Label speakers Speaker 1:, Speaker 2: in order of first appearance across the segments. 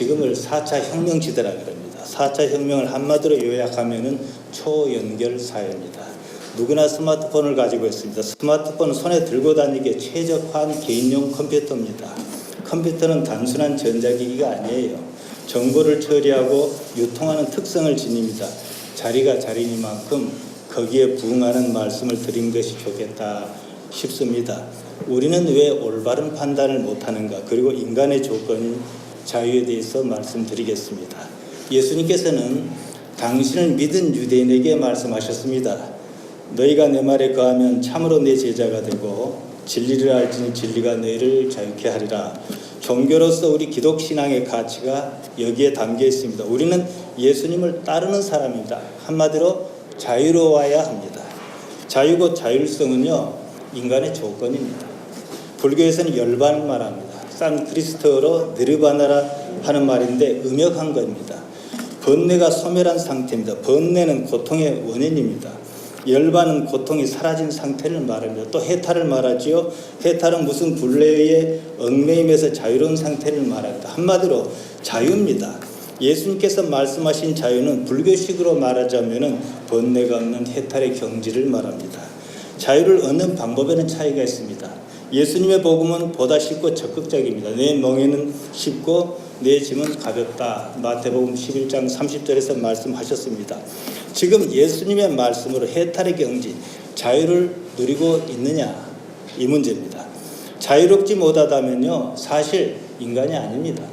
Speaker 1: 지금을 4차 혁명 시대라 그럽니다. 4차 혁명을 한마디로 요약하면은 초연결 사회입니다. 누구나 스마트폰을 가지고 있습니다. 스마트폰은 손에 들고 다니기에 최적화한 개인용 컴퓨터입니다. 컴퓨터는 단순한 전자기기가 아니에요. 정보를 처리하고 유통하는 특성을 지닙니다. 자리가 자리니만큼 거기에 부응하는 말씀을 드린 것이 좋겠다 싶습니다. 우리는 왜 올바른 판단을 못하는가? 그리고 인간의 조건인 자유에 대해서 말씀드리겠습니다. 예수님께서는 당신을 믿은 유대인에게 말씀하셨습니다. 너희가 내 말에 거하면 참으로 내 제자가 되고 진리를 알지니 진리가 너희를 자유케 하리라. 종교로서 우리 기독신앙의 가치가 여기에 담겨 있습니다. 우리는 예수님을 따르는 사람입니다. 한마디로 자유로워야 합니다. 자유고 자율성은요, 인간의 조건입니다. 불교에서는 열반을 말합니다. 산크리스트어로 느르바나라 하는 말인데 음역한 겁니다. 번뇌가 소멸한 상태입니다. 번뇌는 고통의 원인입니다. 열반은 고통이 사라진 상태를 말합니다. 또 해탈을 말하지요. 해탈은 무슨 굴레에 얽매임에서 자유로운 상태를 말합니다. 한마디로 자유입니다. 예수님께서 말씀하신 자유는 불교식으로 말하자면 번뇌가 없는 해탈의 경지를 말합니다. 자유를 얻는 방법에는 차이가 있습니다. 예수님의 복음은 보다 쉽고 적극적입니다. 내 멍에는 쉽고 내 짐은 가볍다. 마태복음 11장 30절에서 말씀하셨습니다. 지금 예수님의 말씀으로 해탈의 경지, 자유를 누리고 있느냐? 이 문제입니다. 자유롭지 못하다면요, 사실 인간이 아닙니다.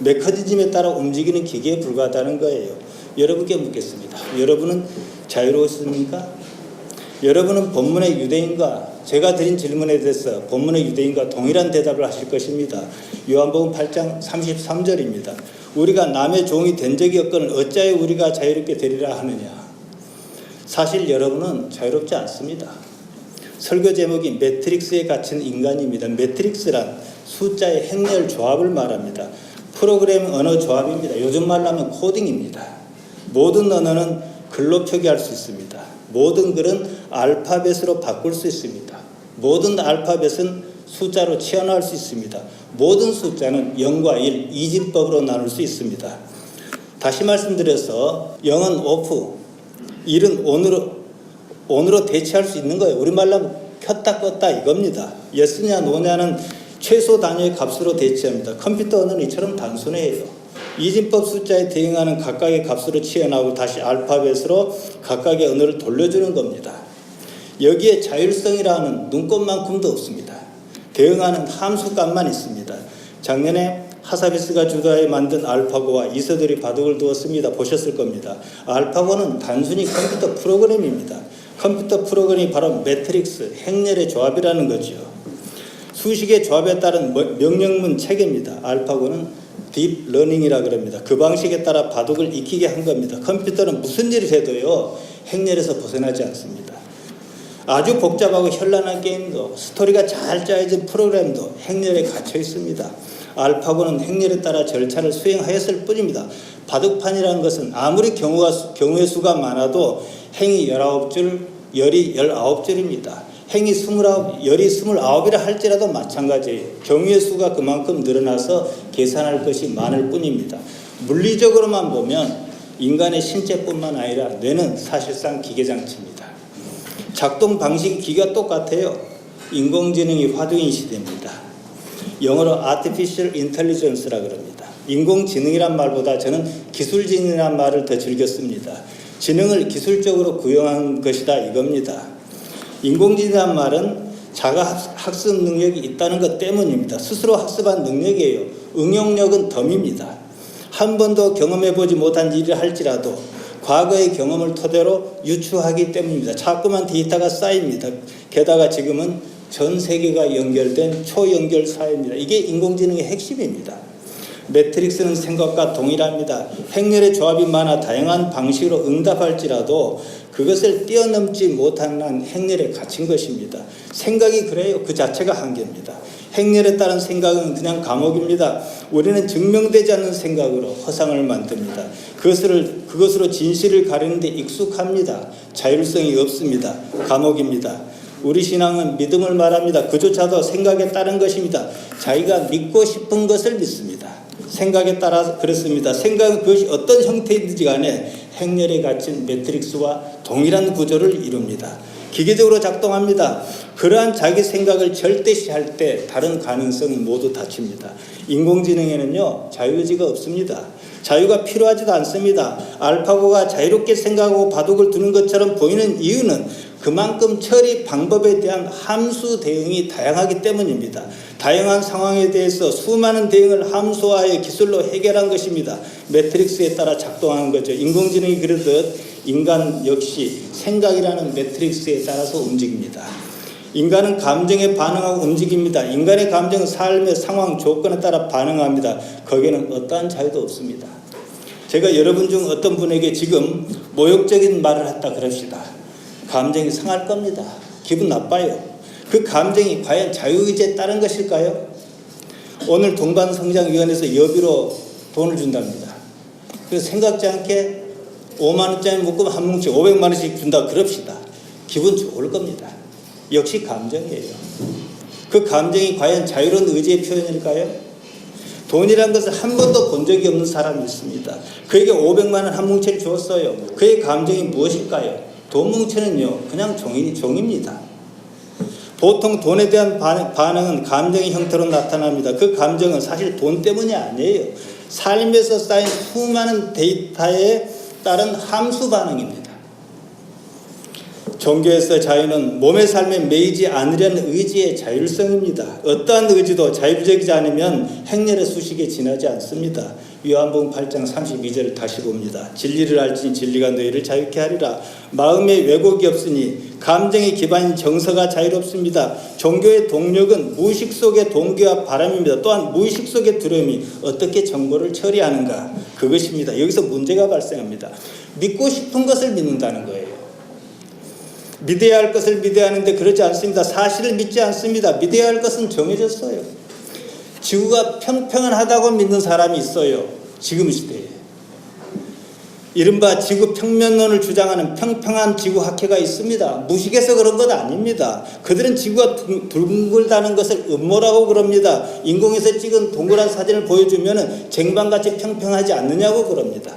Speaker 1: 메커니즘에 따라 움직이는 기계에 불과하다는 거예요. 여러분께 묻겠습니다. 여러분은 자유로웠습니까? 여러분은 본문의 유대인과 제가 드린 질문에 대해서 본문의 유대인과 동일한 대답을 하실 것입니다. 요한복음 8장 33절입니다. 우리가 남의 종이 된 적이 없거늘 어찌하여 우리가 자유롭게 되리라 하느냐. 사실 여러분은 자유롭지 않습니다. 설교 제목이 매트릭스에 갇힌 인간입니다. 매트릭스란 숫자의 행렬 조합을 말합니다. 프로그래밍 언어 조합입니다. 요즘 말로 하면 코딩입니다. 모든 언어는 글로 표기할 수 있습니다. 모든 글은 알파벳으로 바꿀 수 있습니다. 모든 알파벳은 숫자로 치환할 수 있습니다. 모든 숫자는 0과 1, 이진법으로 나눌 수 있습니다. 다시 말씀드려서 0은 오프, 1은 온으로 대체할 수 있는 거예요. 우리말로 하면 켰다 껐다 이겁니다. 예스냐 노냐는 최소 단위의 값으로 대체합니다. 컴퓨터 언어는 이처럼 단순해요. 이진법 숫자에 대응하는 각각의 값으로 치환하고 다시 알파벳으로 각각의 언어를 돌려주는 겁니다. 여기에 자율성이라는 눈꼽만큼도 없습니다. 대응하는 함수값만 있습니다. 작년에 하사비스가 주도하여 만든 알파고와 이서들이 바둑을 두었습니다. 보셨을 겁니다. 알파고는 단순히 컴퓨터 프로그램입니다. 컴퓨터 프로그램이 바로 매트릭스, 행렬의 조합이라는 거죠. 수식의 조합에 따른 명령문 체계입니다. 알파고는 딥러닝이라 그럽니다. 그 방식에 따라 바둑을 익히게 한 겁니다. 컴퓨터는 무슨 일을 해도요, 행렬에서 벗어나지 않습니다. 아주 복잡하고 현란한 게임도, 스토리가 잘 짜여진 프로그램도 행렬에 갇혀 있습니다. 알파고는 행렬에 따라 절차를 수행하였을 뿐입니다. 바둑판이라는 것은 아무리 경우의 수가 많아도 행이 19줄, 열이 19줄입니다. 행이 29, 열이 29이라 할지라도 마찬가지예요. 경우의 수가 그만큼 늘어나서 계산할 것이 많을 뿐입니다. 물리적으로만 보면 인간의 신체뿐만 아니라 뇌는 사실상 기계장치입니다. 작동 방식이 기계가 똑같아요. 인공지능이 화두인 시대입니다. 영어로 Artificial Intelligence라 그럽니다. 인공지능이란 말보다 저는 기술지능이란 말을 더 즐겼습니다. 지능을 기술적으로 구현한 것이다 이겁니다. 인공지능이란 말은 자가 학습 능력이 있다는 것 때문입니다. 스스로 학습한 능력이에요. 응용력은 덤입니다. 한 번도 경험해보지 못한 일을 할지라도 과거의 경험을 토대로 유추하기 때문입니다. 자꾸만 데이터가 쌓입니다. 게다가 지금은 전 세계가 연결된 초연결 사회입니다. 이게 인공지능의 핵심입니다. 매트릭스는 생각과 동일합니다. 행렬의 조합이 많아 다양한 방식으로 응답할지라도 그것을 뛰어넘지 못하는 행렬에 갇힌 것입니다. 생각이 그래요. 그 자체가 한계입니다. 행렬에 따른 생각은 그냥 감옥입니다. 우리는 증명되지 않는 생각으로 허상을 만듭니다. 그것으로 진실을 가리는데 익숙합니다. 자율성이 없습니다. 감옥입니다. 우리 신앙은 믿음을 말합니다. 그조차도 생각에 따른 것입니다. 자기가 믿고 싶은 것을 믿습니다. 생각에 따라 그렇습니다. 생각은 그것이 어떤 형태이든지 간에 행렬에 갇힌 매트릭스와 동일한 구조를 이룹니다. 기계적으로 작동합니다. 그러한 자기 생각을 절대시할 때 다른 가능성은 모두 닫힙니다. 인공지능에는요, 자유의지가 없습니다. 자유가 필요하지도 않습니다. 알파고가 자유롭게 생각하고 바둑을 두는 것처럼 보이는 이유는 그만큼 처리 방법에 대한 함수 대응이 다양하기 때문입니다. 다양한 상황에 대해서 수많은 대응을 함수화의 기술로 해결한 것입니다. 매트릭스에 따라 작동하는 거죠. 인공지능이 그러듯 인간 역시 생각이라는 매트릭스에 따라서 움직입니다. 인간은 감정에 반응하고 움직입니다. 인간의 감정은 삶의 상황, 조건에 따라 반응합니다. 거기에는 어떠한 자유도 없습니다. 제가 여러분 중 어떤 분에게 지금 모욕적인 말을 했다 그럽시다. 감정이 상할 겁니다. 기분 나빠요. 그 감정이 과연 자유의지에 따른 것일까요? 오늘 동반성장위원회에서 여비로 돈을 준답니다. 그래서 생각지 않게 5만 원짜리 묶음 한 뭉치 500만 원씩 준다 그럽시다. 기분 좋을 겁니다. 역시 감정이에요. 그 감정이 과연 자유로운 의지의 표현일까요? 돈이란 것을 한 번도 본 적이 없는 사람이 있습니다. 그에게 500만 원 한 뭉치를 주었어요. 그의 감정이 무엇일까요? 돈 뭉치는요, 그냥 종입니다. 보통 돈에 대한 반응은 감정의 형태로 나타납니다. 그 감정은 사실 돈 때문이 아니에요. 삶에서 쌓인 수많은 데이터에 따른 함수 반응입니다. 종교에서 자유는 몸의 삶에 매이지 않으려는 의지의 자율성입니다. 어떠한 의지도 자율적이지 않으면 행렬의 수식에 지나지 않습니다. 요한복음 8장 32절을 다시 봅니다. 진리를 알지니 진리가 너희를 자유케 하리라. 마음에 왜곡이 없으니 감정의 기반인 정서가 자유롭습니다. 종교의 동력은 무의식 속의 동기와 바람입니다. 또한 무의식 속의 두려움이 어떻게 정보를 처리하는가, 그것입니다. 여기서 문제가 발생합니다. 믿고 싶은 것을 믿는다는 거예요. 믿어야 할 것을 믿어야 하는데 그렇지 않습니다. 사실을 믿지 않습니다. 믿어야 할 것은 정해졌어요. 지구가 평평하다고 믿는 사람이 있어요. 지금 시대에. 이른바 지구 평면론을 주장하는 평평한 지구 학회가 있습니다. 무식해서 그런 것 아닙니다. 그들은 지구가 둥글다는 것을 음모라고 그럽니다. 인공에서 찍은 동그란 사진을 보여주면 쟁반같이 평평하지 않느냐고 그럽니다.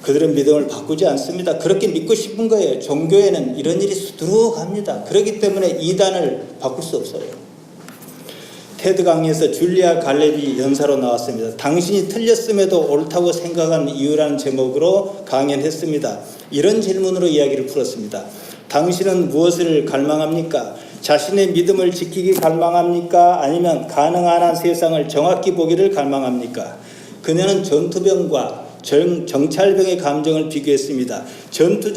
Speaker 1: 그들은 믿음을 바꾸지 않습니다. 그렇게 믿고 싶은 거예요. 종교에는 이런 일이 수두룩합니다. 그렇기 때문에 이단을 바꿀 수 없어요. 테드 강의에서 줄리아 갈렙이 연사로 나왔습니다. 당신이 틀렸음에도 옳다고 생각하는 이유라는 제목으로 강연을 했습니다. 이런 질문으로 이야기를 풀었습니다. 당신은 무엇을 갈망합니까? 자신의 믿음을 지키기 갈망합니까? 아니면 가능한 한 세상을 정확히 보기를 갈망합니까? 그녀는 전투병과 정찰병의 감정을 비교했습니다. 전투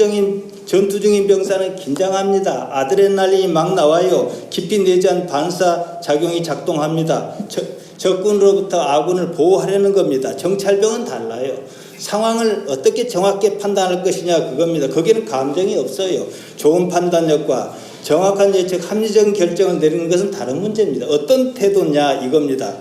Speaker 1: 중인 병사는 긴장합니다. 아드레날린이 막 나와요. 깊이 내재한 반사작용이 작동합니다. 적군으로부터 아군을 보호하려는 겁니다. 정찰병은 달라요. 상황을 어떻게 정확히 판단할 것이냐, 그겁니다. 거기는 감정이 없어요. 좋은 판단력과 정확한 예측, 합리적인 결정을 내리는 것은 다른 문제입니다. 어떤 태도냐, 이겁니다.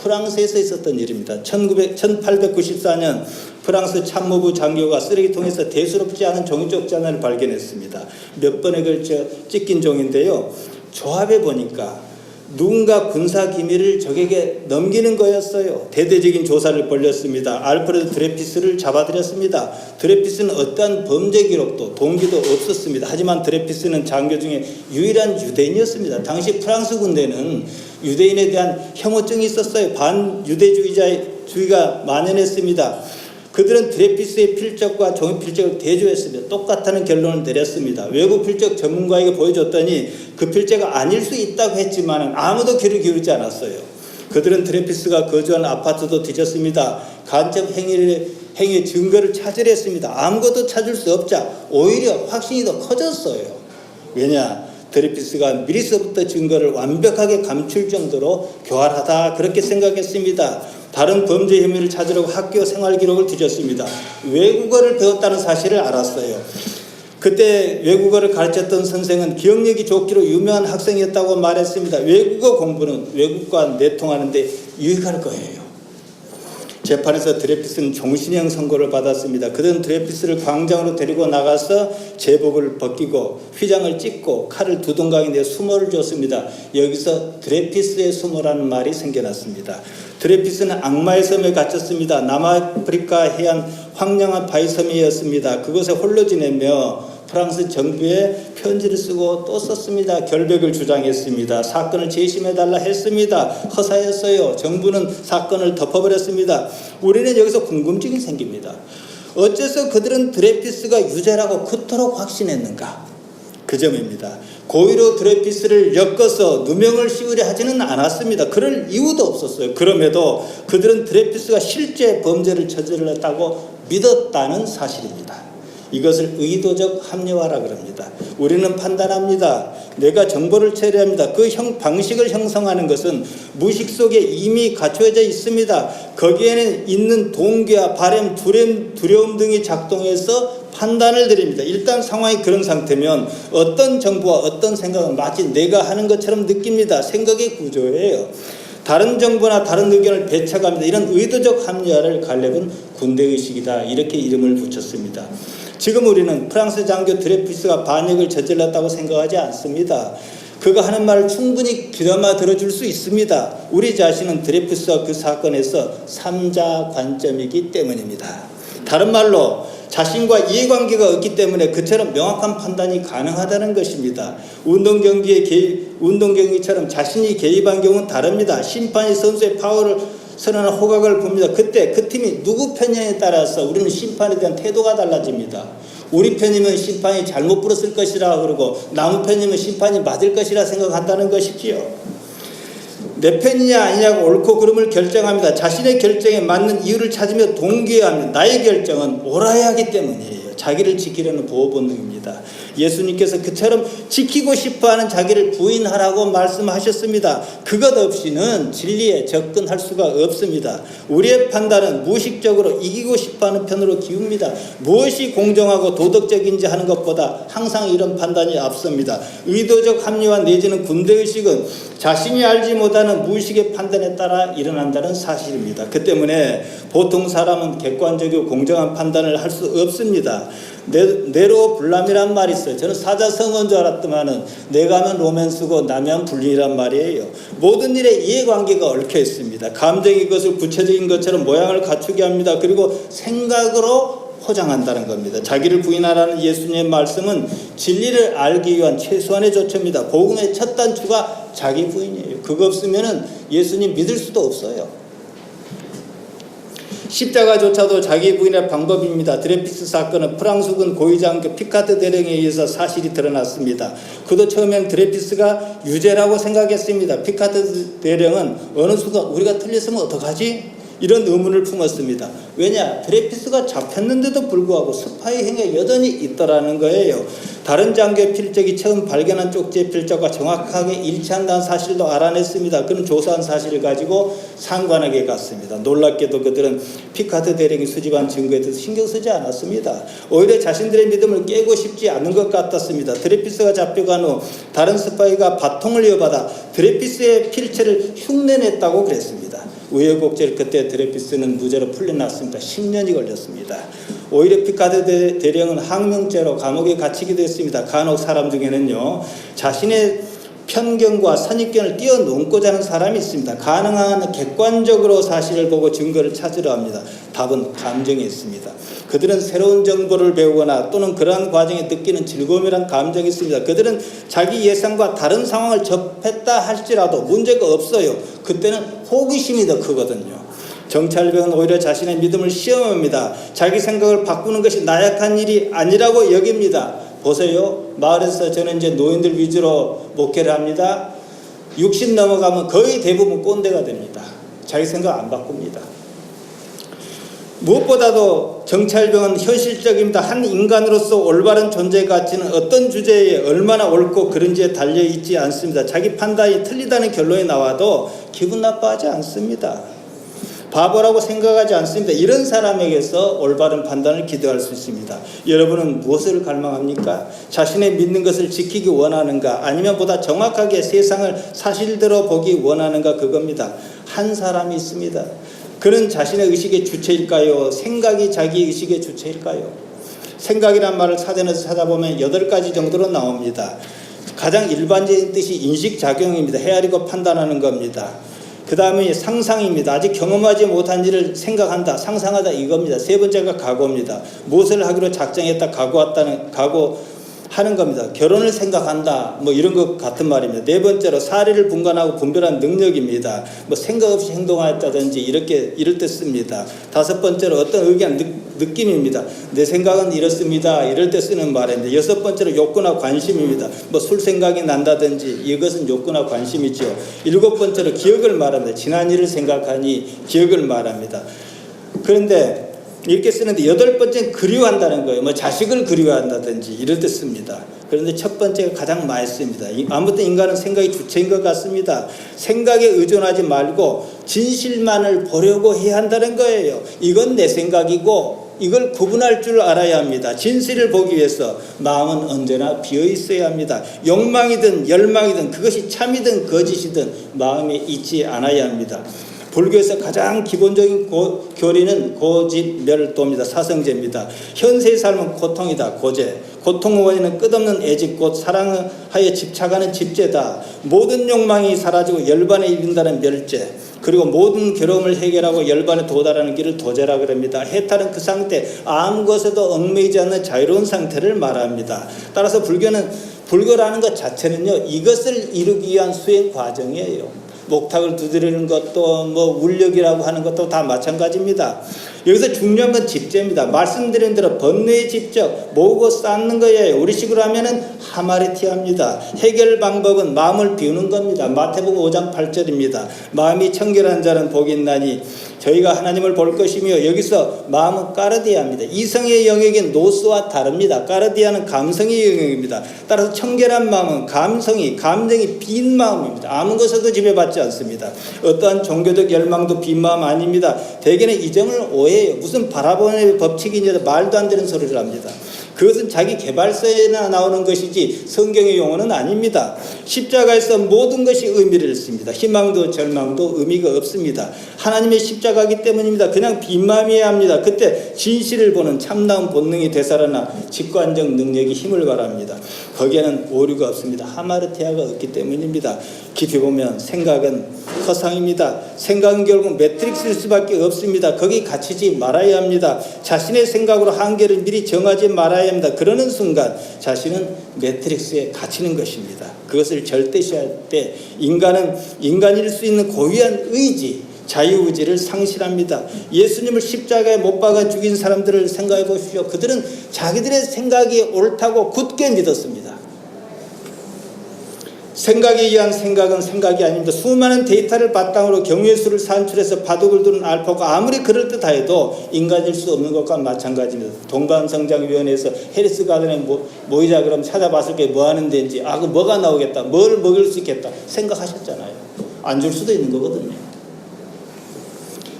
Speaker 1: 프랑스에서 있었던 일입니다. 1894년 프랑스 참모부 장교가 쓰레기통에서 대수롭지 않은 종이쪽지 하나를 발견했습니다. 몇 번에 걸쳐 찢긴 종인데요. 조합해 보니까 누군가 군사 기밀을 적에게 넘기는 거였어요. 대대적인 조사를 벌였습니다. 알프레드 드레피스를 잡아들였습니다. 드레피스는 어떠한 범죄 기록도 동기도 없었습니다. 하지만 드레피스는 장교 중에 유일한 유대인이었습니다. 당시 프랑스 군대는 유대인에 대한 혐오증이 있었어요. 반유대주의가 만연했습니다. 그들은 드레피스의 필적과 종이 필적을 대조했습니다. 똑같다는 결론을 내렸습니다. 외부 필적 전문가에게 보여줬더니 그 필적가 아닐 수 있다고 했지만 아무도 귀를 기울이지 않았어요. 그들은 드레피스가 거주한 아파트도 뒤졌습니다. 간첩 행위의 증거를 찾으려 했습니다. 아무것도 찾을 수 없자 오히려 확신이 더 커졌어요. 왜냐? 드레피스가 미리서부터 증거를 완벽하게 감출 정도로 교활하다, 그렇게 생각했습니다. 다른 범죄 혐의를 찾으려고 학교 생활 기록을 뒤졌습니다. 외국어를 배웠다는 사실을 알았어요. 그때 외국어를 가르쳤던 선생은 기억력이 좋기로 유명한 학생이었다고 말했습니다. 외국어 공부는 외국과 내통하는 데 유익할 거예요. 재판에서 드레피스는 종신형 선고를 받았습니다. 그들은 드레피스를 광장으로 데리고 나가서 제복을 벗기고 휘장을 찢고 칼을 두동강에 내 수모를 줬습니다. 여기서 드레피스의 수모라는 말이 생겨났습니다. 드레피스는 악마의 섬에 갇혔습니다. 남아프리카 해안 황량한 바위섬이었습니다. 그곳에 홀로 지내며 프랑스 정부에 편지를 쓰고 또 썼습니다. 결백을 주장했습니다. 사건을 재심해달라 했습니다. 허사였어요. 정부는 사건을 덮어버렸습니다. 우리는 여기서 궁금증이 생깁니다. 어째서 그들은 드레피스가 유죄라고 그토록 확신했는가? 그 점입니다. 고의로 드레피스를 엮어서 누명을 씌우려 하지는 않았습니다. 그럴 이유도 없었어요. 그럼에도 그들은 드레피스가 실제 범죄를 저질렀다고 믿었다는 사실입니다. 이것을 의도적 합리화라 그럽니다. 우리는 판단합니다. 내가 정보를 처리합니다. 그 방식을 형성하는 것은 무의식 속에 이미 갖춰져 있습니다. 거기에는 있는 동기와 바람, 두려움 등이 작동해서 판단을 드립니다. 일단 상황이 그런 상태면 어떤 정보와 어떤 생각은 마치 내가 하는 것처럼 느낍니다. 생각의 구조예요. 다른 정보나 다른 의견을 배척합니다. 이런 의도적 합리화를 갈렙은 군대의식이다, 이렇게 이름을 붙였습니다. 지금 우리는 프랑스 장교 드레피스가 반역을 저질렀다고 생각하지 않습니다. 그가 하는 말을 충분히 귀담아 들어줄 수 있습니다. 우리 자신은 드레피스와 그 사건에서 3자 관점이기 때문입니다. 다른 말로 자신과 이해관계가 없기 때문에 그처럼 명확한 판단이 가능하다는 것입니다. 운동경기처럼 자신이 개입한 경우는 다릅니다. 심판이 선수의 파워를 선언한 호각을 봅니다. 그때 그 팀이 누구 편이냐에 따라서 우리는 심판에 대한 태도가 달라집니다. 우리 편이면 심판이 잘못 불었을 것이라 그러고 남의 편이면 심판이 맞을 것이라 생각한다는 것이지요. 내 편이냐 아니냐고 옳고 그름을 결정합니다. 자신의 결정에 맞는 이유를 찾으며 동기화합니다. 나의 결정은 옳아야 하기 때문이에요. 자기를 지키려는 보호 본능입니다. 예수님께서 그처럼 지키고 싶어하는 자기를 부인하라고 말씀하셨습니다. 그것 없이는 진리에 접근할 수가 없습니다. 우리의 판단은 무의식적으로 이기고 싶어하는 편으로 기웁니다. 무엇이 공정하고 도덕적인지 하는 것보다 항상 이런 판단이 앞섭니다. 의도적 합리화 내지는 군대의식은 자신이 알지 못하는 무의식의 판단에 따라 일어난다는 사실입니다. 그 때문에 보통 사람은 객관적이고 공정한 판단을 할 수 없습니다. 네로 불남이란 말이 있어요. 저는 사자성어인 줄 알았더만은 내가 하면 로맨스고 남이 하면 불륜이란 말이에요. 모든 일에 이해관계가 얽혀 있습니다. 감정이 그것을 구체적인 것처럼 모양을 갖추게 합니다. 그리고 생각으로 포장한다는 겁니다. 자기를 부인하라는 예수님의 말씀은 진리를 알기 위한 최소한의 조처입니다. 복음의 첫 단추가 자기 부인이에요. 그거 없으면은 예수님 믿을 수도 없어요. 십자가조차도 자기 부인의 방법입니다. 드레피스 사건은 프랑스군 고위장교 피카트 대령에 의해서 사실이 드러났습니다. 그도 처음엔 드레피스가 유죄라고 생각했습니다. 피카트 대령은 어느 순간 우리가 틀렸으면 어떡하지? 이런 의문을 품었습니다. 왜냐? 드레피스가 잡혔는데도 불구하고 스파이 행위가 여전히 있더라는 거예요. 다른 장교의 필적이 처음 발견한 쪽지의 필적과 정확하게 일치한다는 사실도 알아냈습니다. 그는 조사한 사실을 가지고 상관에게 갔습니다. 놀랍게도 그들은 피카트 대령이 수집한 증거에 대해서 신경 쓰지 않았습니다. 오히려 자신들의 믿음을 깨고 싶지 않은 것 같았습니다. 드레피스가 잡혀간 후 다른 스파이가 바통을 이어받아 드레피스의 필체를 흉내냈다고 그랬습니다. 우여곡절 그때 드레피스는 무죄로 풀려났습니다. 10년이 걸렸습니다. 오히려 피카트 대령은 항명죄로 감옥에 갇히기도 했습니다. 간혹 사람 중에는요, 자신의 편견과 선입견을 뛰어넘고자 하는 사람이 있습니다. 가능한 객관적으로 사실을 보고 증거를 찾으려 합니다. 답은 감정에 있습니다. 그들은 새로운 정보를 배우거나 또는 그러한 과정에 느끼는 즐거움이란 감정이 있습니다. 그들은 자기 예상과 다른 상황을 접했다 할지라도 문제가 없어요. 그때는 호기심이 더 크거든요. 정찰병은 오히려 자신의 믿음을 시험합니다. 자기 생각을 바꾸는 것이 나약한 일이 아니라고 여깁니다. 보세요. 마을에서 저는 이제 노인들 위주로 목회를 합니다. 60 넘어가면 거의 대부분 꼰대가 됩니다. 자기 생각 안 바꿉니다. 무엇보다도 정찰병은 현실적입니다. 한 인간으로서 올바른 존재 가치는 어떤 주제에 얼마나 옳고 그른지에 달려있지 않습니다. 자기 판단이 틀리다는 결론이 나와도 기분 나빠하지 않습니다. 바보라고 생각하지 않습니다. 이런 사람에게서 올바른 판단을 기대할 수 있습니다. 여러분은 무엇을 갈망합니까? 자신의 믿는 것을 지키기 원하는가? 아니면 보다 정확하게 세상을 사실대로 보기 원하는가? 그겁니다. 한 사람이 있습니다. 그는 자신의 의식의 주체일까요? 생각이 자기 의식의 주체일까요? 생각이란 말을 사전에서 찾아보면 8가지 정도로 나옵니다. 가장 일반적인 뜻이 인식작용입니다. 헤아리고 판단하는 겁니다. 그 다음에 상상입니다. 아직 경험하지 못한 일을 생각한다, 상상하다 이겁니다. 세 번째가 각오입니다. 무엇을 하기로 작정했다, 각오하는 겁니다. 결혼을 생각한다, 뭐 이런 것 같은 말입니다. 네 번째로 사리를 분간하고 분별한 능력입니다. 뭐 생각 없이 행동하였다든지 이럴 때 씁니다. 다섯 번째로 어떤 의견, 느낌입니다. 내 생각은 이렇습니다. 이럴 때 쓰는 말입니다. 여섯 번째로 욕구나 관심입니다. 뭐 술 생각이 난다든지 이것은 욕구나 관심이죠. 일곱 번째로 기억을 말합니다. 지난 일을 생각하니 기억을 말합니다. 그런데 이렇게 쓰는데 여덟 번째는 그리워한다는 거예요. 뭐 자식을 그리워한다든지 이럴 때 씁니다. 그런데 첫 번째가 가장 많이 씁니다. 아무튼 인간은 생각이 주체인 것 같습니다. 생각에 의존하지 말고 진실만을 보려고 해야 한다는 거예요. 이건 내 생각이고 이걸 구분할 줄 알아야 합니다. 진실을 보기 위해서 마음은 언제나 비어 있어야 합니다. 욕망이든 열망이든 그것이 참이든 거짓이든 마음에 있지 않아야 합니다. 불교에서 가장 기본적인 교리는 고집멸도입니다. 사성제입니다. 현세의 삶은 고통이다. 고제. 고통의 원인은 끝없는 애집 곧 사랑하여 집착하는 집제다. 모든 욕망이 사라지고 열반에 이른다는 멸제. 그리고 모든 괴로움을 해결하고 열반에 도달하는 길을 도제라 그럽니다. 해탈은 그 상태, 아무 것에도 얽매이지 않는 자유로운 상태를 말합니다. 따라서 불교라는 것 자체는요, 이것을 이루기 위한 수행 과정이에요. 목탁을 두드리는 것도 뭐 울력이라고 하는 것도 다 마찬가지입니다. 여기서 중요한 건 집제입니다. 말씀드린 대로 번뇌의 집적, 모으고 쌓는 거예요. 우리식으로 하면은 하마르티아입니다. 해결 방법은 마음을 비우는 겁니다. 마태복음 5장 8절입니다. 마음이 청결한 자는 복이 있나니 저희가 하나님을 볼 것이며, 여기서 마음은 까르디아입니다. 이성의 영역인 노스와 다릅니다. 까르디아는 감성의 영역입니다. 따라서 청결한 마음은 감정이 빈 마음입니다. 아무 것에도 지배받지 않습니다. 어떠한 종교적 열망도 빈 마음 아닙니다. 대개는 이 점을 오해해요. 무슨 바라보는 법칙이냐 말도 안 되는 소리를 합니다. 그것은 자기 개발서에나 나오는 것이지 성경의 용어는 아닙니다. 십자가에서 모든 것이 의미를 잃습니다. 희망도 절망도 의미가 없습니다. 하나님의 십자가이기 때문입니다. 그냥 빈 마음이어야 합니다. 그때 진실을 보는 참나온 본능이 되살아나 직관적 능력이 힘을 발합니다. 거기에는 오류가 없습니다. 하마르티아가 없기 때문입니다. 깊이 보면 생각은 허상입니다. 생각은 결국 매트릭스일 수밖에 없습니다. 거기 갇히지 말아야 합니다. 자신의 생각으로 한계를 미리 정하지 말아야 합니다. 그러는 순간 자신은 매트릭스에 갇히는 것입니다. 그것을 절대시할 때 인간일 수 있는 고유한 의지, 자유의지를 상실합니다. 예수님을 십자가에 못 박아 죽인 사람들을 생각해 보십시오. 그들은 자기들의 생각이 옳다고 굳게 믿었습니다. 생각에 의한 생각은 생각이 아닙니다. 수많은 데이터를 바탕으로 경우의 수를 산출해서 바둑을 두는 알파고가 아무리 그럴듯하여도 인간일 수 없는 것과 마찬가지입니다. 동방성장위원회에서 해리스 가든에 모이자 그러면 찾아봤을 게 뭐 하는 데인지, 그 뭐가 나오겠다, 뭘 먹일 수 있겠다 생각하셨잖아요. 안 줄 수도 있는 거거든요.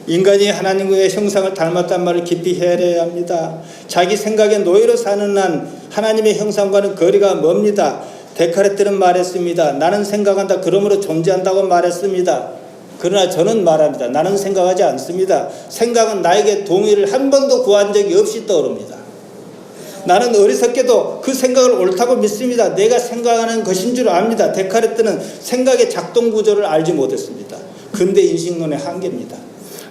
Speaker 1: 인간이 하나님의 형상을 닮았단 말을 깊이 헤아려야 합니다. 자기 생각의 노예로 사는 한 하나님의 형상과는 거리가 멉니다. 데카르트는 말했습니다. 나는 생각한다. 그러므로 존재한다고 말했습니다. 그러나 저는 말합니다. 나는 생각하지 않습니다. 생각은 나에게 동의를 한 번도 구한 적이 없이 떠오릅니다. 나는 어리석게도 그 생각을 옳다고 믿습니다. 내가 생각하는 것인 줄 압니다. 데카르트는 생각의 작동 구조를 알지 못했습니다. 근대 인식론의 한계입니다.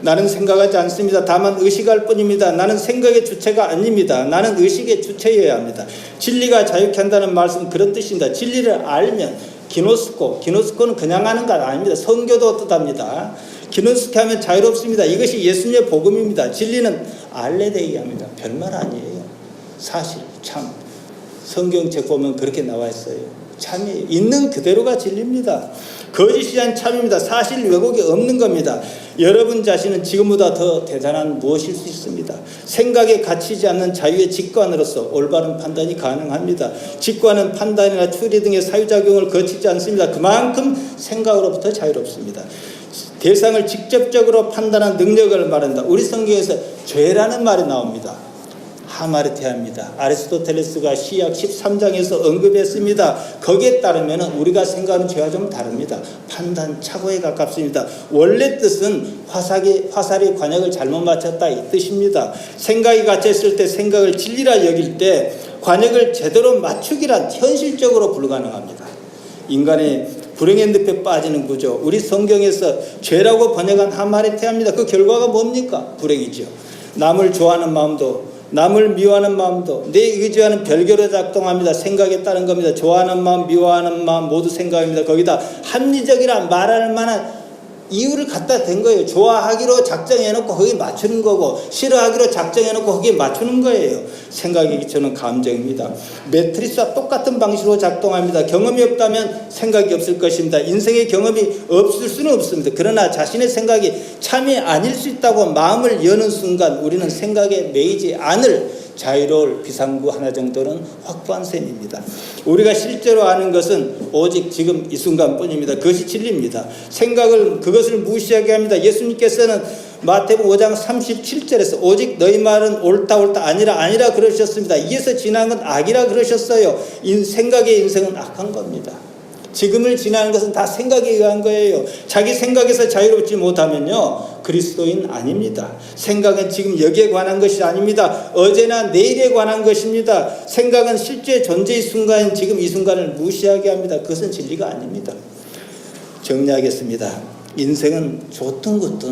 Speaker 1: 나는 생각하지 않습니다. 다만 의식할 뿐입니다. 나는 생각의 주체가 아닙니다. 나는 의식의 주체여야 합니다. 진리가 자유케 한다는 말씀은 그런 뜻입니다. 진리를 알면 기노스코는 그냥 하는 것 아닙니다. 성교도 뜻합니다. 기노스코 하면 자유롭습니다. 이것이 예수님의 복음입니다. 진리는 알레데이합니다. 별말 아니에요. 사실, 참. 성경책 보면 그렇게 나와 있어요. 참이에요. 있는 그대로가 진리입니다. 거짓이 아닌 참입니다. 사실 왜곡이 없는 겁니다. 여러분 자신은 지금보다 더 대단한 무엇일 수 있습니다. 생각에 갇히지 않는 자유의 직관으로서 올바른 판단이 가능합니다. 직관은 판단이나 추리 등의 사유작용을 거치지 않습니다. 그만큼 생각으로부터 자유롭습니다. 대상을 직접적으로 판단한 능력을 말한다. 우리 성경에서 죄라는 말이 나옵니다. 하마르티아입니다. 아리스토텔레스가 시약 13장에서 언급했습니다. 거기에 따르면 우리가 생각하는 죄와 좀 다릅니다. 판단, 착오에 가깝습니다. 원래 뜻은 화살이 관역을 잘못 맞췄다 이 뜻입니다. 생각이 갇혔을 때 생각을 진리라 여길 때 관역을 제대로 맞추기란 현실적으로 불가능합니다. 인간의 불행의 늪에 빠지는 구조, 우리 성경에서 죄라고 번역한 하마르티아입니다. 그 결과가 뭡니까? 불행이죠. 남을 좋아하는 마음도 남을 미워하는 마음도 내 의지와는 별개로 작동합니다. 생각에 따른 겁니다. 좋아하는 마음, 미워하는 마음 모두 생각입니다. 거기다 합리적이라 말할 만한 이유를 갖다 댄 거예요. 좋아하기로 작정해놓고 거기에 맞추는 거고 싫어하기로 작정해놓고 거기에 맞추는 거예요. 생각이 기초는 감정입니다. 매트리스와 똑같은 방식으로 작동합니다. 경험이 없다면 생각이 없을 것입니다. 인생의 경험이 없을 수는 없습니다. 그러나 자신의 생각이 참이 아닐 수 있다고 마음을 여는 순간 우리는 생각에 매이지 않을 자유로울 비상구 하나 정도는 확보한 셈입니다. 우리가 실제로 아는 것은 오직 지금 이 순간뿐입니다. 그것이 진리입니다. 생각을 그것을 무시하게 합니다. 예수님께서는 마태복음 5장 37절에서 오직 너희 말은 옳다 아니라 그러셨습니다. 이에서 지난 건 악이라 그러셨어요. 생각의 인생은 악한 겁니다. 지금을 지나는 것은 다 생각에 의한 거예요. 자기 생각에서 자유롭지 못하면요 그리스도인 아닙니다. 생각은 지금 여기에 관한 것이 아닙니다. 어제나 내일에 관한 것입니다. 생각은 실제 존재의 순간인 지금 이 순간을 무시하게 합니다. 그것은 진리가 아닙니다. 정리하겠습니다. 인생은 좋든 good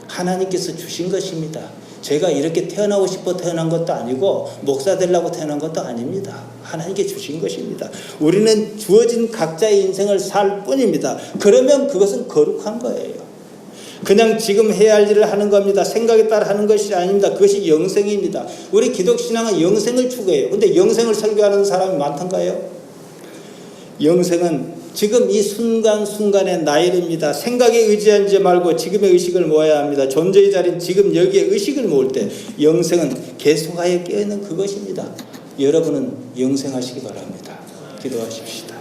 Speaker 1: 하나님께서 주신 것입니다. 제가 이렇게 태어나고 싶어 태어난 것도 아니고 목사 되려고 태어난 것도 아닙니다. 하나님께 주신 것입니다. 우리는 주어진 각자의 인생을 살 뿐입니다. 그러면 그것은 거룩한 거예요. 그냥 지금 해야 할 일을 하는 겁니다. 생각에 따라 하는 것이 아닙니다. 그것이 영생입니다. 우리 기독신앙은 영생을 추구해요. 근데 영생을 설교하는 사람이 많던가요? 영생은 지금 이 순간순간의 나일입니다. 생각에 의지하지 말고 지금의 의식을 모아야 합니다. 존재의 자리는 지금 여기에 의식을 모을 때 영생은 계속하여 깨어있는 그것입니다. 여러분은 영생하시기 바랍니다. 기도하십시다.